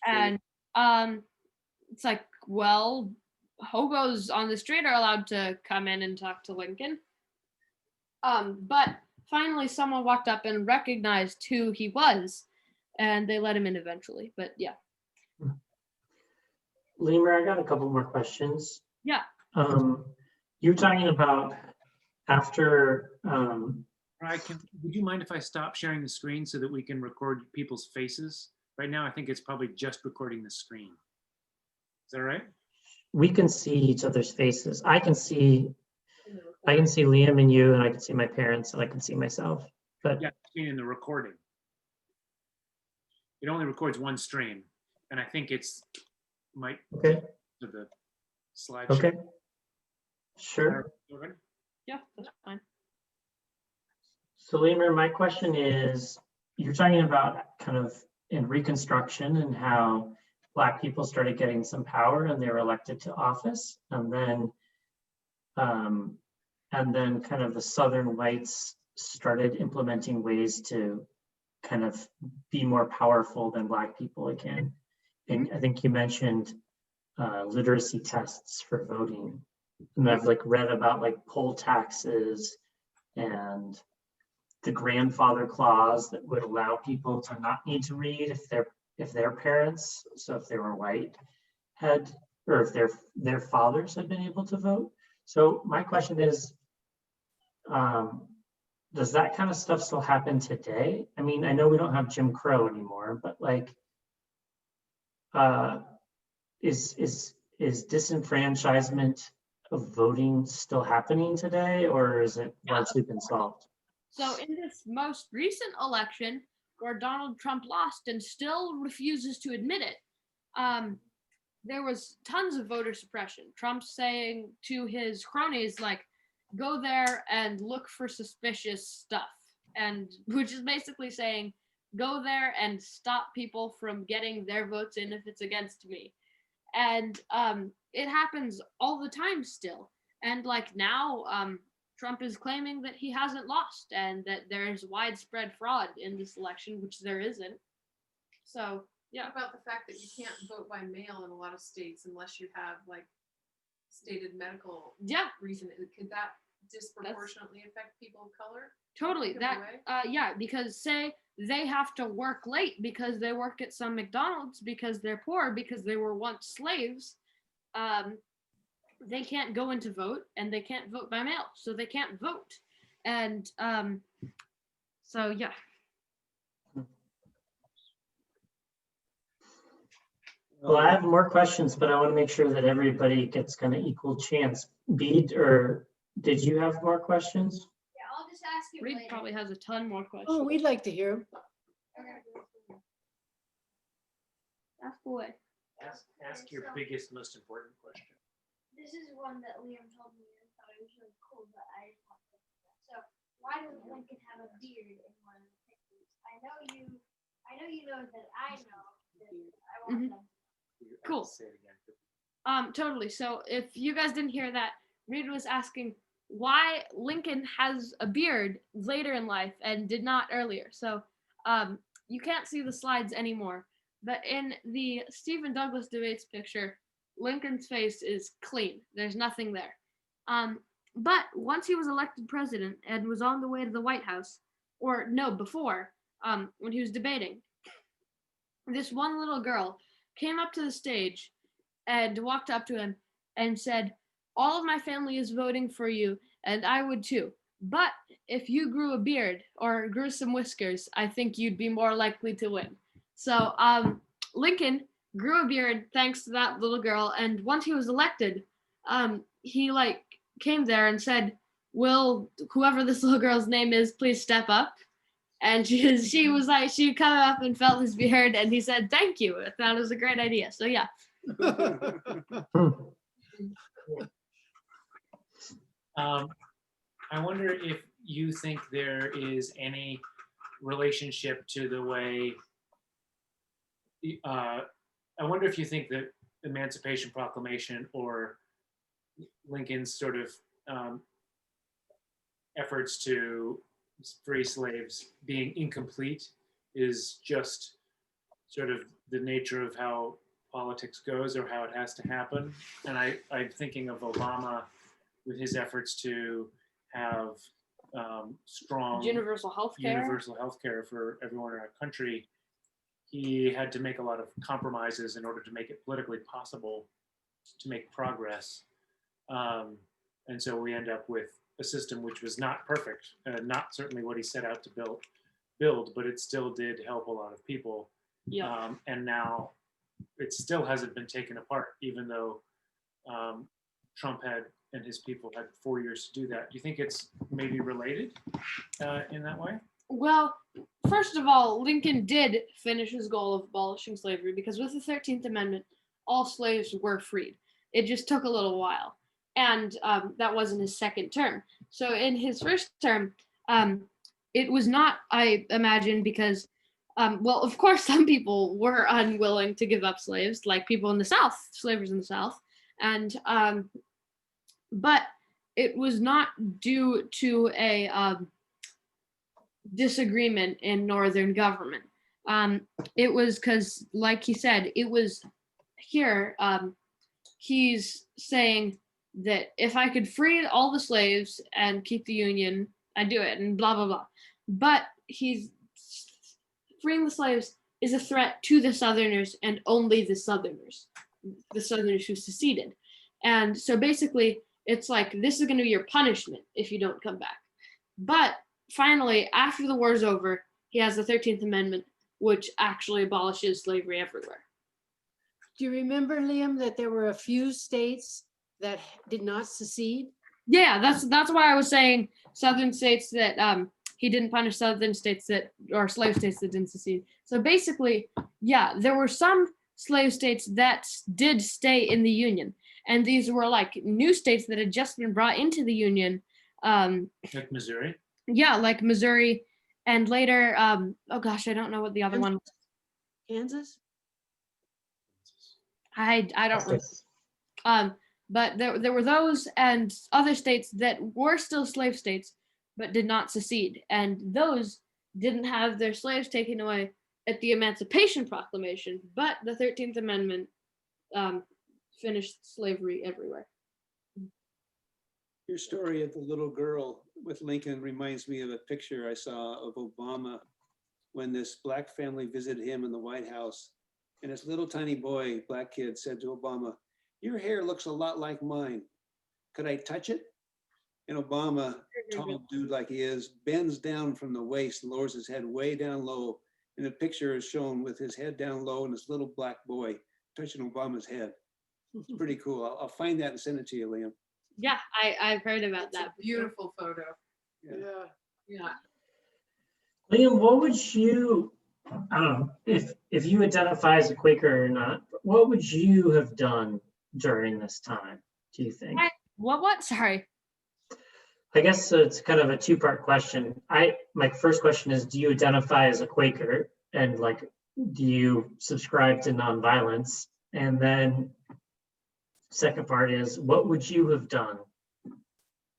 And it's like, well, hobos on the street are allowed to come in and talk to Lincoln. But finally someone walked up and recognized who he was, and they let him in eventually. But yeah. Lemur, I got a couple more questions. Yeah. You're talking about after Would you mind if I stop sharing the screen so that we can record people's faces? Right now, I think it's probably just recording the screen. Is that right? we can see each other's faces. I can see Liam and you, and I can see my parents, and I can see myself. But Yeah, in the recording. It only records one stream. And I think it's might Okay, to the slide. okay. Sure. Yeah, that's fine. So Lemur, my question is, you're talking about kind of in Reconstruction and how Black people started getting some power and they were elected to office, and then kind of the Southern whites started implementing ways to kind of be more powerful than Black people again. And I think you mentioned literacy tests for voting. And I've like read about like poll taxes and the grandfather clause that would allow people to not need to read if their parents, so if they were white, had, or if their fathers had been able to vote. So my question is, does that kind of stuff still happen today? I mean, I know we don't have Jim Crow anymore, but like, is disenfranchisement of voting still happening today, or is it largely been solved? So in this most recent election, where Donald Trump lost and still refuses to admit it, there was tons of voter suppression. Trump saying to his cronies, like, go there and look for suspicious stuff, and which is basically saying, go there and stop people from getting their votes in if it's against me. And it happens all the time still. And like now, Trump is claiming that he hasn't lost and that there's widespread fraud in this election, which there isn't. So yeah. What about the fact that you can't vote by mail in a lot of states unless you have like stated medical reason? Could that disproportionately affect people of color? Totally. Yeah, because say they have to work late because they work at some McDonald's because they're poor because they were once slaves. They can't go in to vote and they can't vote by mail, so they can't vote. And so yeah. Well, I have more questions, but I want to make sure that everybody gets kind of equal chance. Bede, or did you have more questions? Yeah, I'll just ask you Reed later. probably has a ton more questions. Oh, we'd like to hear 'em. Ask away. Ask your biggest, most important question. This is one that Liam told me and I thought it was really cool, but I didn't want to. So, why does Lincoln have a beard in one of the pictures? I know you know that I know that I want them. Cool. Say it again. Totally. So if you guys didn't hear that, Reed was asking why Lincoln has a beard later in life and did not earlier. So you can't see the slides anymore, but in the Stephen Douglas debates picture, Lincoln's face is clean. There's nothing there. But once he was elected president and was on the way to the White House, or no, before, when he was debating, this one little girl came up to the stage and walked up to him and said, all of my family is voting for you, and I would too. But if you grew a beard or grew some whiskers, I think you'd be more likely to win. So Lincoln grew a beard thanks to that little girl, and once he was elected, he like came there and said, will whoever this little girl's name is please step up? And she was like, she come up and felt his beard, and he said, thank you. I thought it was a great idea. So yeah. I wonder if you think there is any relationship to the way, I wonder if you think that Emancipation Proclamation or Lincoln's sort of efforts to free slaves being incomplete is just sort of the nature of how politics goes or how it has to happen. And I'm thinking of Obama with his efforts to have strong Universal health care for everyone in our country. He had to make a lot of compromises in order to make it politically possible to make progress. And so we end up with a system which was not perfect, not certainly what he set out to build, but it still did help a lot of people. Yeah. And now it still hasn't been taken apart, even though Trump and his people had 4 years to do that. Do you think it's maybe related in that way? Well, first of all, Lincoln did finish his goal of abolishing slavery because with the 13th Amendment, all slaves were freed. It just took a little while. And that wasn't his second term. So in his first term, it was not, I imagine, because, well, of course, some people were unwilling to give up slaves, like people in the South, slavers in the South. And, but it was not due to a disagreement in Northern government. It was because, like he said, it was here, he's saying that if I could free all the slaves and keep the Union, I'd do it, and blah, blah, blah. But he's freeing the slaves is a threat to the Southerners and only the Southerners who seceded. And so basically, it's like, this is going to be your punishment if you don't come back. But finally, after the war's over, he has the 13th Amendment, which actually abolishes slavery everywhere. Do you remember, Liam, that there were a few states that did not secede? Yeah, that's why I was saying Southern states that he didn't punish Southern states that, or slave states that didn't secede. So basically, yeah, there were some slave states that did stay in the Union. And these were like new states that had just been brought into the Union. Like Missouri? Yeah, like Missouri. And later, oh gosh, I don't know what the other one was. Kansas? I don't remember. But there were those and other states that were still slave states, but did not secede. And those didn't have their slaves taken away at the Emancipation Proclamation, but the 13th Amendment finished slavery everywhere. Your story of the little girl with Lincoln reminds me of a picture I saw of Obama when this black family visited him in the White House. And this little tiny boy, black kid, said to Obama, "Your hair looks a lot like mine. Could I touch it?" And Obama, tall dude like he is, bends down from the waist, lowers his head way down low. And the picture is shown with his head down low and this little black boy touching Obama's head. It's pretty cool. I'll find that and send it to you, Liam. Yeah, I've heard about It's that. a beautiful photo. Yeah. Yeah. Liam, what would you, I don't know, if you identify as a Quaker or not, what would you have done during this time, do you think? What? Sorry. I guess it's kind of a two-part question. My first question is, do you identify as a Quaker? And like, do you subscribe to nonviolence? And then second part is, what would you have done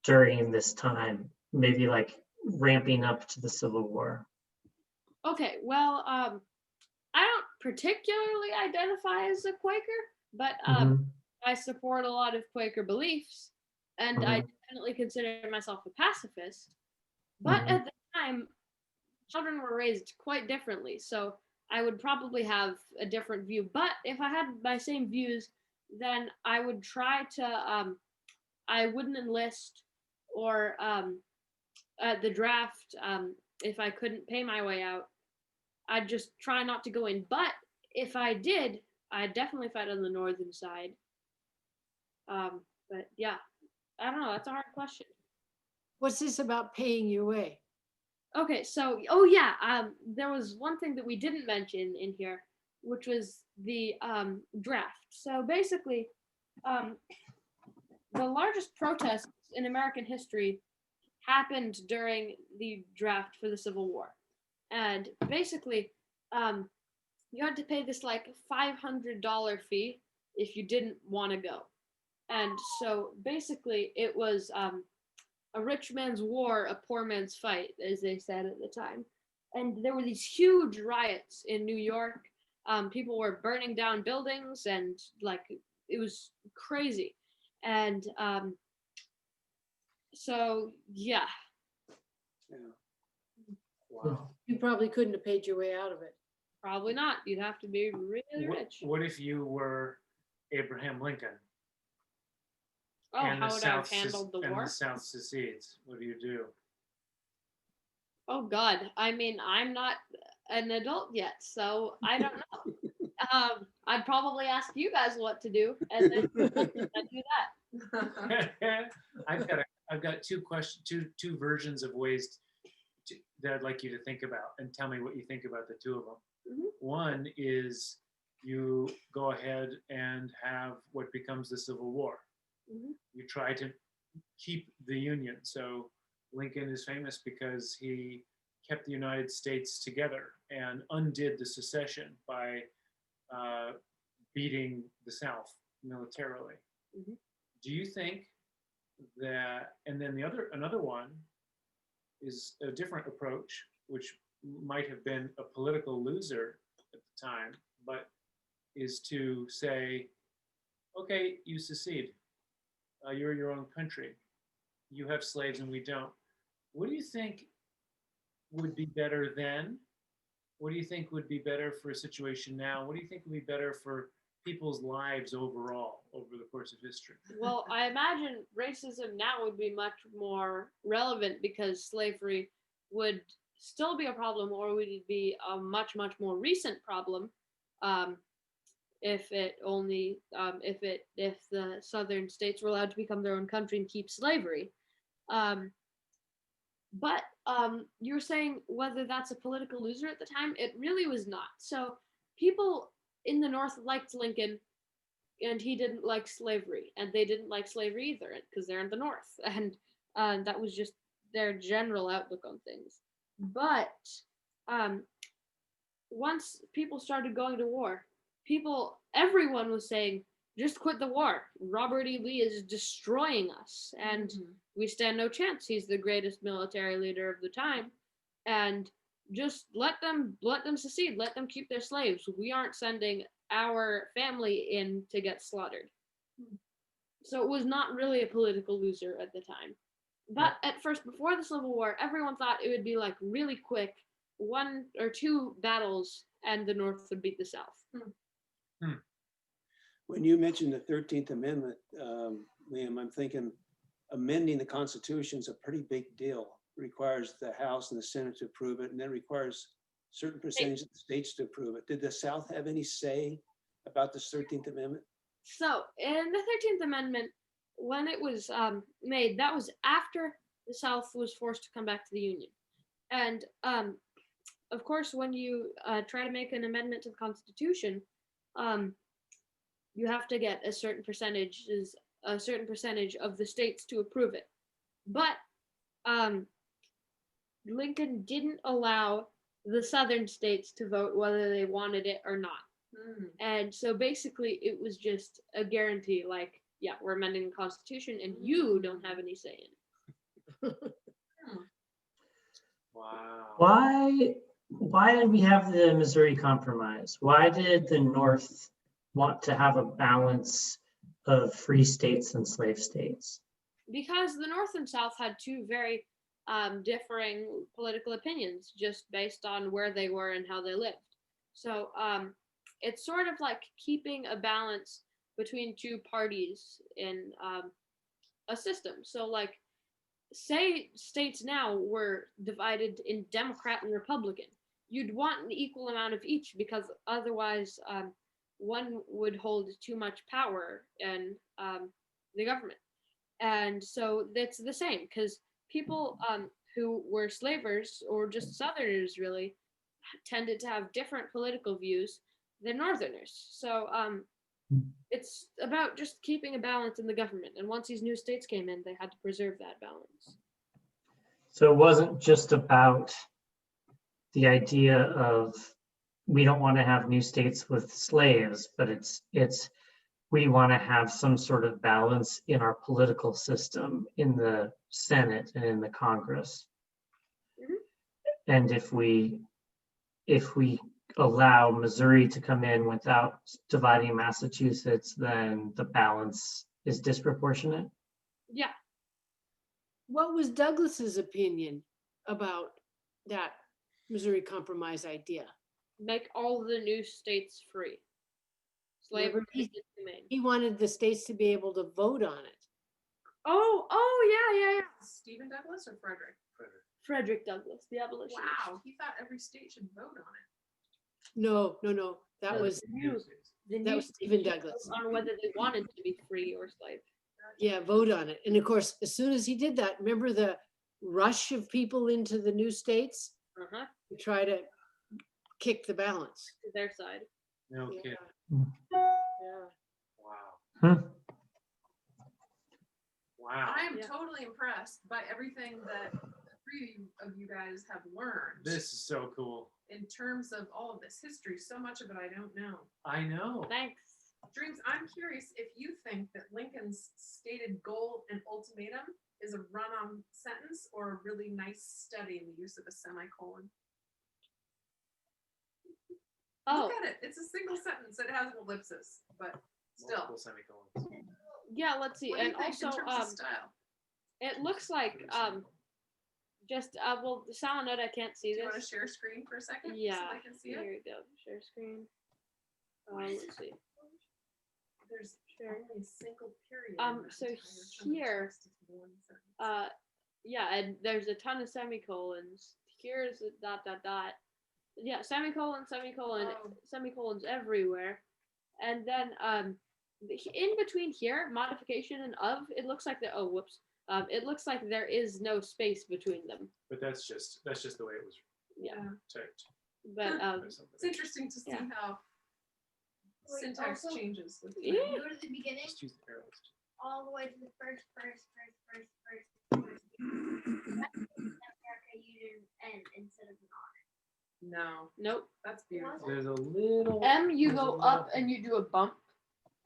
during this time? Maybe like ramping up to the Civil War. Okay, well, I don't particularly identify as a Quaker, but I support a lot of Quaker beliefs, and I definitely consider myself a pacifist. But at the time, children were raised quite differently, so I would probably have a different view. But if I had my same views, then I would try to, I wouldn't enlist or at the draft, if I couldn't pay my way out, I'd just try not to go in. But if I did, I'd definitely fight on the northern side. But yeah, I don't know. That's a hard question. What's this about paying your way? Okay, so, oh yeah, there was one thing that we didn't mention in here, which was the draft. So basically, the largest protests in American history happened during the draft for the Civil War. And basically, you had to pay this like $500 fee if you didn't want to go. And so basically it was a rich man's war, a poor man's fight, as they said at the time. And there were these huge riots in New York. People were burning down buildings and like, it was crazy. And so, yeah. Wow. You probably couldn't have paid your way out of it. Probably not. You'd have to be really rich. What if you were Abraham Lincoln? Oh, and how the would I have South handled the and war? the South secedes. What do you do? Oh God, I mean, I'm not an adult yet, so I don't know. I'd probably ask you guys what to do, and then I'd do that. I've got two versions of ways that I'd like you to think about and tell me what you think about the two of them. Mhm. One is you go ahead and have what becomes the Civil War. Mhm. You try to keep the Union. So Lincoln is famous because he kept the United States together and undid the secession by beating the South militarily. Mhm. Do you think that, and then another one is a different approach, which might have been a political loser at the time, but is to say, okay, you secede. You're your own country. You have slaves and we don't. What do you think would be better then? What do you think would be better for a situation now? What do you think would be better for people's lives overall over the course of history? Well, I imagine racism now would be much more relevant because slavery would still be a problem, or would it be a much, much more recent problem if the southern states were allowed to become their own country and keep slavery. But you were saying whether that's a political loser at the time. It really was not. So people in the North liked Lincoln, and he didn't like slavery, and they didn't like slavery either because they're in the North, and that was just their general outlook on things. But once people started going to war, everyone was saying, just quit the war. Robert E. Lee is destroying us, and we stand no chance. He's the greatest military leader of the time, and just let them secede. Let them keep their slaves. We aren't sending our family in to get slaughtered. So it was not really a political loser at the time. But at first, before the Civil War, everyone thought it would be like really quick, 1 or 2 battles, and the North would beat the South. When you mentioned the 13th Amendment, Liam, I'm thinking amending the Constitution is a pretty big deal. It requires the House and the Senate to approve it, and then requires certain percentage of the states to approve it. Did the South have any say about this 13th Amendment? So in the 13th Amendment, when it was made, that was after the South was forced to come back to the Union. And of course, when you try to make an amendment to the Constitution, you have to get a certain percentage of the states to approve it. But Lincoln didn't allow the southern states to vote whether they wanted it or not. And so basically it was just a guarantee, like, yeah, we're amending the Constitution and you don't have any say in it. Wow. Why did we have the Missouri Compromise? Why did the North want to have a balance of free states and slave states? Because the North and South had two very differing political opinions just based on where they were and how they lived. So it's sort of like keeping a balance between two parties in a system. So like, say states now were divided in Democrat and Republican, you'd want an equal amount of each, because otherwise one would hold too much power in the government. And so that's the same, because people who were slavers or just Southerners really tended to have different political views than Northerners. So it's about just keeping a balance in the government. And once these new states came in, they had to preserve that balance. So it wasn't just about the idea of we don't want to have new states with slaves, but it's we want to have some sort of balance in our political system, in the Senate and in the Congress. And if we allow Missouri to come in without dividing Massachusetts, then the balance is disproportionate. Yeah. What was Douglas's opinion about that Missouri Compromise idea? Make all the new states free. Slavery is humane. He wanted the states to be able to vote on it. Oh, yeah. Stephen Douglas or Frederick? Frederick Douglass, the abolitionist. Wow, he thought every state should vote on it. No. That was Stephen Douglas. On whether they wanted to be free or slave. Yeah, vote on it. And of course, as soon as he did that, remember the rush of people into the new states Uh-huh. to try to kick the balance. To their side. No Yeah. kidding. Yeah. Wow. Hmm. Wow. I am Yeah. totally impressed by everything that the three of you guys have learned This is so cool. in terms of all of this history. So much of it I don't know. I know. Thanks. Dreams, I'm curious if you think that Lincoln's stated goal and ultimatum is a run-on sentence or a really nice study in the use of a semicolon. Oh, Look at it. It's a single sentence. It has an ellipsis, but still. Multiple semicolons. yeah, let's see. What do you And think also, in terms of style? it looks like, just, well, Sal and O'da can't see Do you want to this. share screen for a second? Yeah. So I can see Here it. we go. Share screen. Let's see. There's Share. only a single period. in that So entire chunk of here, text. It's one sentence. Yeah, and there's a ton of semicolons. Here's a dot, dot, dot. Yeah, semicolon, semicolon, Oh. semicolons everywhere. And then, in between here, modification and of, it looks like the, oh, whoops. It looks like there is no space between them. But that's just the way it was Yeah. typed. But, by It's somebody. interesting to see Yeah. how Wait, syntax also- changes with Yeah. time. Go to the beginning, Just use the arrows. all the way to the first. America used an N instead of an R. No, nope. that's beautiful. There's a little. M, you there's a go little- up and you do a bump.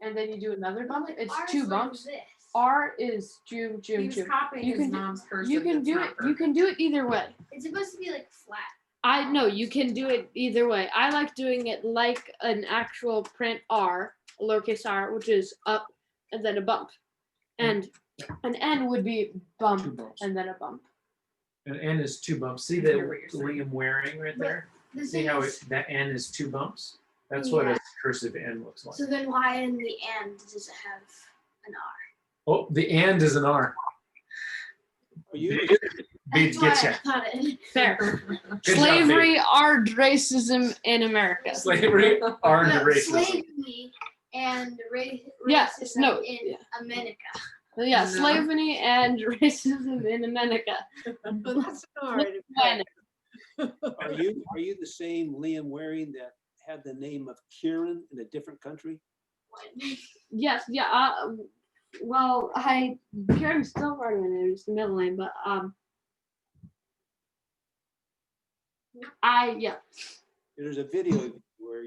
And then you do another bump. It's R is two like bumps. this. R is June, He June, was June. copying You his can do- mom's cursive. You can that's do not it. You perfect. can do it either way. It's supposed to be like flat. I know you can do it either way. I like doing it like an actual print R, lowercase r, which is up and then a bump. And an N would be Two bump bumps. and then a bump. An N is two bumps. See I that hear what you're saying. Liam wearing right there? The See thing how is, that N is two bumps? That's what a Yeah. cursive N looks like. so then why in the end does it have an R? Oh, the and is an R. Are you, Beat That's why get I ya. thought it. Fair. Good job, Slavery, art, racism in America. Slavery are No, racism. slavery and Yeah, racism no, in yeah. America. Yeah, No. slavery and racism in America. But that's an R. in Fine. effect. are you the same Liam Waring that had the name of Kieran in a different country? Yes, yeah. Well, Karen's still part of my name, it's the middle name, but yeah. There's a video where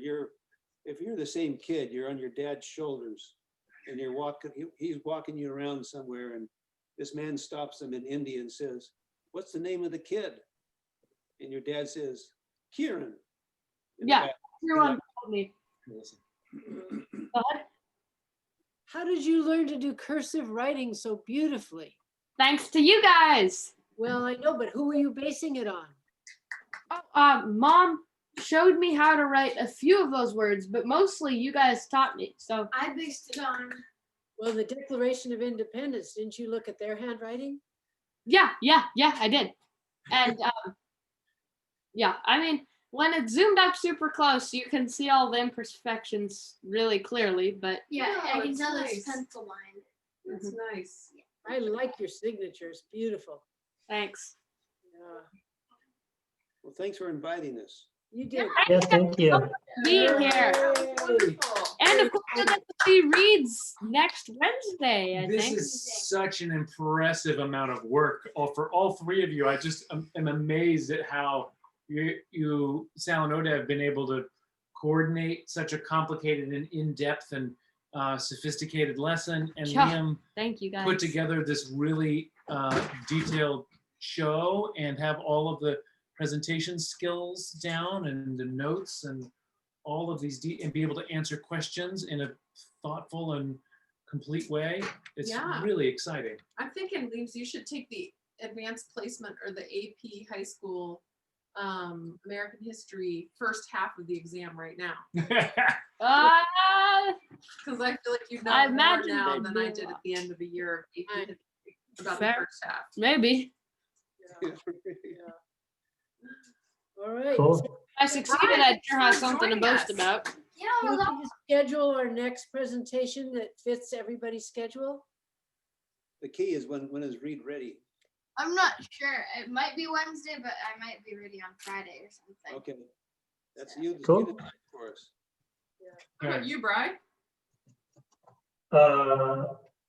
if you're the same kid, you're on your dad's shoulders and you're walking, he's walking you around somewhere and this man stops him in India and says, "What's the name of the kid?" And your dad says, "Kieran." In the Yeah. back. Everyone told me. Listen. Go ahead. How did you learn to do cursive writing so beautifully? Thanks to you guys. Well, I know, but who were you basing it on? Mom showed me how to write a few of those words, but mostly you guys taught me. So I based it on Well, the Declaration of Independence, didn't you look at their handwriting? yeah, I did. And yeah, I mean, when it's zoomed up super close, you can see all the imperfections really clearly, but yeah, No, I can it's tell nice. it's pencil lined. That's nice. I like your signatures, beautiful. thanks. Yeah, Well, thanks for inviting us. you did. Yeah, thank you. Being here. Wonderful. And of course, I get to see Reed's next Wednesday, I This think. is such an impressive amount of work for all three of you. I just am amazed at how you, Sal and O'da, have been able to coordinate such a complicated and in-depth and sophisticated lesson. And Yeah. Liam Thank you guys. put together this really detailed show and have all of the presentation skills down and the notes and all of these and be able to answer questions in a thoughtful and complete way. It's Yeah. really exciting. I'm thinking, Leaves, you should take the advanced placement or the AP high school American history first half of the exam right now. Uh, Because I feel like you know I more imagine now they'd than be I a did lot. at the end of the year of AP I- history about Fair. the first half. maybe. All right. Cool. If I succeeded, Brian, I'd thanks sure have for something to joining boast us. about. Yeah, Can well, we just schedule our next presentation that fits everybody's schedule? The key is when is Reed ready? I'm not sure. It might be Wednesday, but I might be ready on Friday or something. Okay. That's you. Just Cool. get it time for us. How about you, Bri?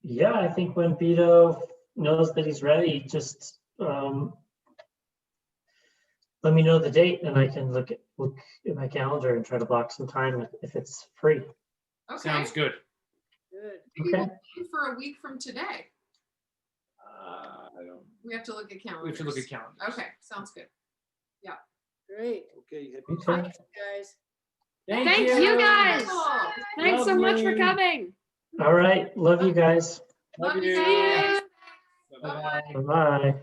Yeah, I think when Vito knows that he's ready, just let me know the date and I can look at my calendar and try to block some time if it's free. Okay. Sounds good. Good. Maybe Okay. we'll plan for a week from today. I don't. We have to look at calendars. We have to look at calendars. Okay, sounds good. Great. Okay. Happy Okay. Thanks, guys. Thank you guys. Cool. Thanks so much for Lovely. coming. All right. Love you guys. Love Love you. you. guys. Bye-bye. Bye-bye.